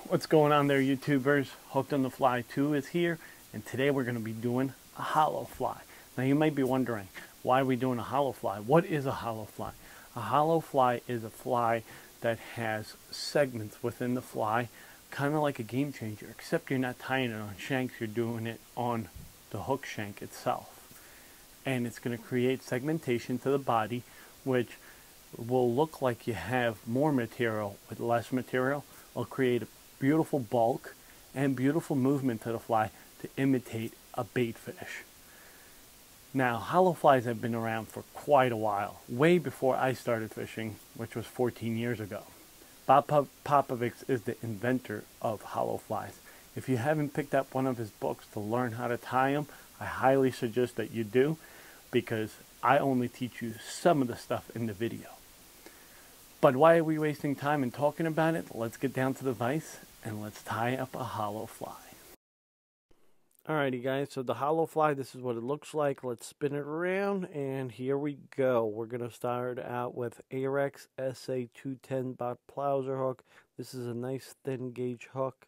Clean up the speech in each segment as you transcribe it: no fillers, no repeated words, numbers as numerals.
What's going on there, YouTubers? Hooked on the Fly 2 is here, and today we're going to be doing a hollow fly. Now you might be wondering, why are we doing a hollow fly? What is a hollow fly? A hollow fly is a fly that has segments within the fly, kind of like a game changer, except you're not tying it on shanks, you're doing it on the hook shank itself. And it's going to create segmentation to the body, which will look like you have more material with less material. It'll create a beautiful bulk and beautiful movement to the fly to imitate a bait fish. Now, hollow flies have been around for quite a while, way before I started fishing, which was 14 years ago. Bob Popovic is the inventor of hollow flies. If you haven't picked up one of his books to learn how to tie them, I highly suggest that you do, because I only teach you some of the stuff in the video. But why are we wasting time in talking about it? Let's get down to the vise and let's tie up a hollow fly. Alrighty guys, so the hollow fly, this is what it looks like. Let's spin it around and here we go. We're going to start out with Ahrex SA210 bot Plowser hook. This is a nice thin gauge hook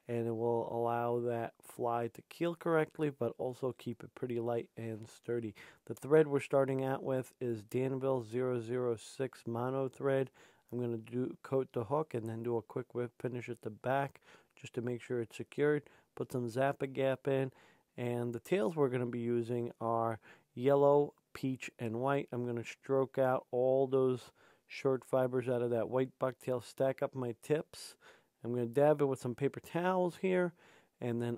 and it will allow that fly to keel correctly, but also keep it pretty light and sturdy. The thread we're starting out with is Danville 006 mono thread. I'm going to coat the hook and then do a quick whip finish at the back just to make sure it's secured. Put some Zap-A-Gap in, and the tails we're going to be using are yellow, peach, and white. I'm going to stroke out all those short fibers out of that white bucktail, stack up my tips. I'm going to dab it with some paper towels here, and then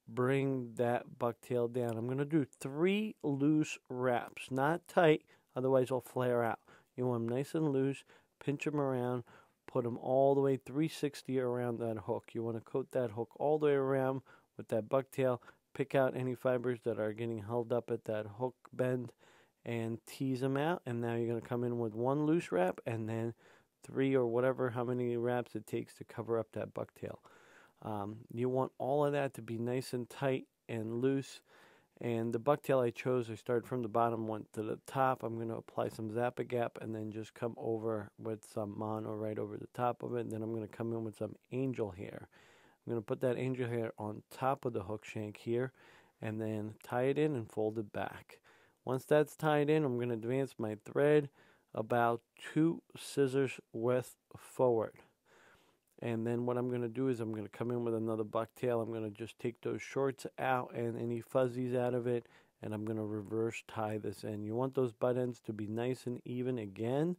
bring that bucktail down. I'm going to do 3 loose wraps, not tight, otherwise they'll flare out. You want them nice and loose, pinch them around, put them all the way 360 around that hook. You want to coat that hook all the way around with that bucktail, pick out any fibers that are getting held up at that hook bend, and tease them out. And now you're going to come in with 1 loose wrap, and then 3 or whatever, how many wraps it takes to cover up that bucktail. You want all of that to be nice and tight and loose. And the bucktail I chose, I started from the bottom, went to the top. I'm going to apply some Zap-A-Gap and then just come over with some mono right over the top of it. And then I'm going to come in with some angel hair. I'm going to put that angel hair on top of the hook shank here and then tie it in and fold it back. Once that's tied in, I'm going to advance my thread about 2 scissors width forward. And then what I'm going to do is I'm going to come in with another bucktail. I'm going to just take those shorts out and any fuzzies out of it, and I'm going to reverse tie this in. You want those butt ends to be nice and even again.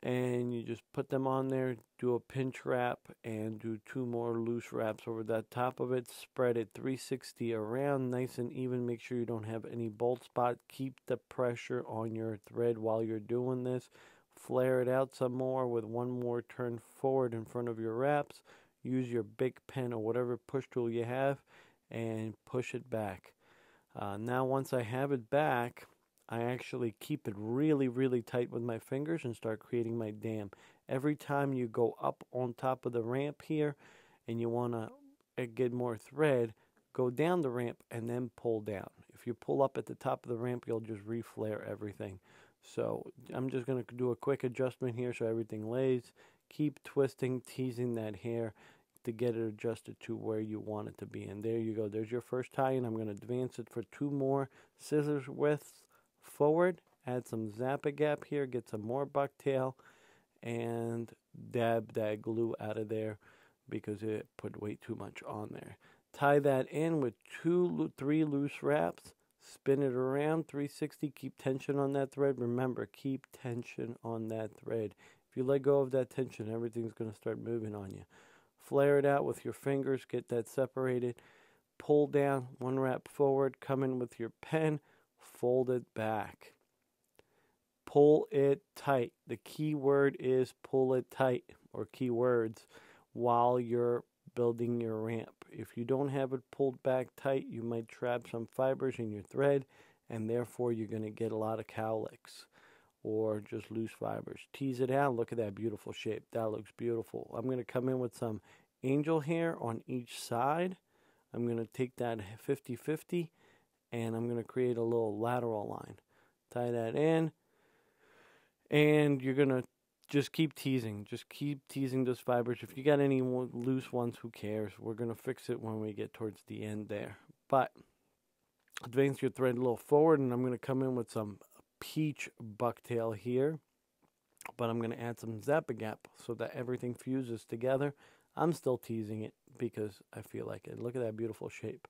And you just put them on there, do a pinch wrap, and do 2 more loose wraps over that top of it. Spread it 360 around, nice and even. Make sure you don't have any bolt spot. Keep the pressure on your thread while you're doing this. Flare it out some more with 1 more turn forward in front of your wraps. Use your big pen or whatever push tool you have and push it back. Now once I have it back, I actually keep it really, really tight with my fingers and start creating my dam. Every time you go up on top of the ramp here and you want to get more thread, go down the ramp and then pull down. If you pull up at the top of the ramp, you'll just reflare everything. So I'm just going to do a quick adjustment here so everything lays. Keep twisting, teasing that hair to get it adjusted to where you want it to be. And there you go. There's your first tie, and I'm going to advance it for 2 more scissors widths forward. Add some Zap-A-Gap here, get some more bucktail, and dab that glue out of there because it put way too much on there. Tie that in with 3 loose wraps. Spin it around 360. Keep tension on that thread. Remember, keep tension on that thread. If you let go of that tension, everything's going to start moving on you. Flare it out with your fingers. Get that separated. Pull down 1 wrap forward. Come in with your pen. Fold it back. Pull it tight. The key word is pull it tight, or key words, while you're building your ramp. If you don't have it pulled back tight, you might trap some fibers in your thread, and therefore you're going to get a lot of cowlicks or just loose fibers. Tease it out. Look at that beautiful shape. That looks beautiful. I'm going to come in with some angel hair on each side. I'm going to take that 50-50 and I'm going to create a little lateral line. Tie that in, and you're going to just keep teasing. Just keep teasing those fibers. If you got any loose ones, who cares? We're going to fix it when we get towards the end there. But advance your thread a little forward, and I'm going to come in with some peach bucktail here. But I'm going to add some Zap-A-Gap so that everything fuses together. I'm still teasing it because I feel like it. Look at that beautiful shape.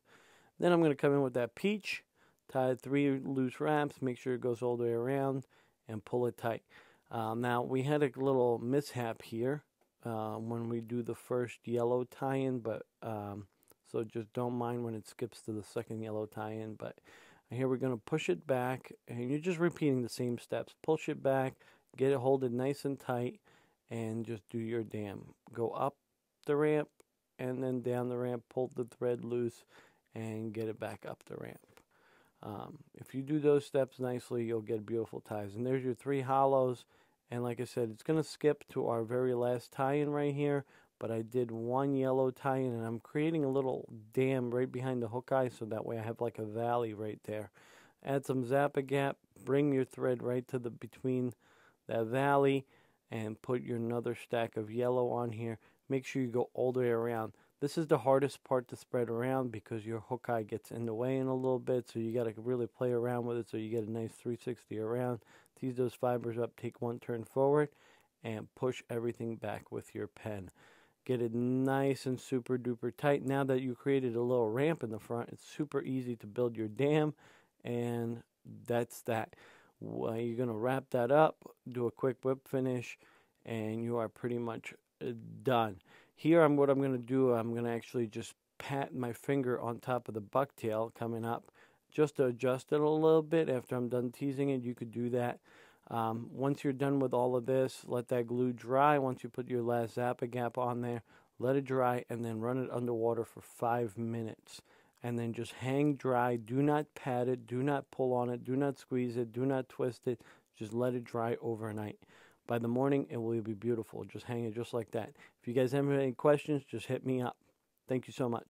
Then I'm going to come in with that peach, tie 3 loose wraps, make sure it goes all the way around, and pull it tight. Now, we had a little mishap here when we do the first yellow tie-in, but so just don't mind when it skips to the second yellow tie-in. But here we're going to push it back, and you're just repeating the same steps. Push it back, get it, hold it nice and tight, and just do your dam. Go up the ramp, and then down the ramp, pull the thread loose, and get it back up the ramp. If you do those steps nicely, you'll get beautiful ties. And there's your 3 hollows. And like I said, it's going to skip to our very last tie-in right here. But I did 1 yellow tie-in, and I'm creating a little dam right behind the hook eye, so that way I have like a valley right there. Add some Zap-A-Gap, bring your thread right to the between that valley, and put your another stack of yellow on here. Make sure you go all the way around. This is the hardest part to spread around because your hook eye gets in the way in a little bit, so you got to really play around with it so you get a nice 360 around. Tease those fibers up, take 1 turn forward, and push everything back with your pen. Get it nice and super duper tight. Now that you created a little ramp in the front, it's super easy to build your dam, and that's that. Well, you're going to wrap that up, do a quick whip finish, and you are pretty much done. Here, what I'm going to do, I'm going to actually just pat my finger on top of the bucktail coming up just to adjust it a little bit. After I'm done teasing it, you could do that. Once you're done with all of this, let that glue dry. Once you put your last Zap-A-Gap on there, let it dry, and then run it underwater for 5 minutes. And then just hang dry. Do not pat it. Do not pull on it. Do not squeeze it. Do not twist it. Just let it dry overnight. By the morning, it will be beautiful. Just hang it just like that. If you guys have any questions, just hit me up. Thank you so much.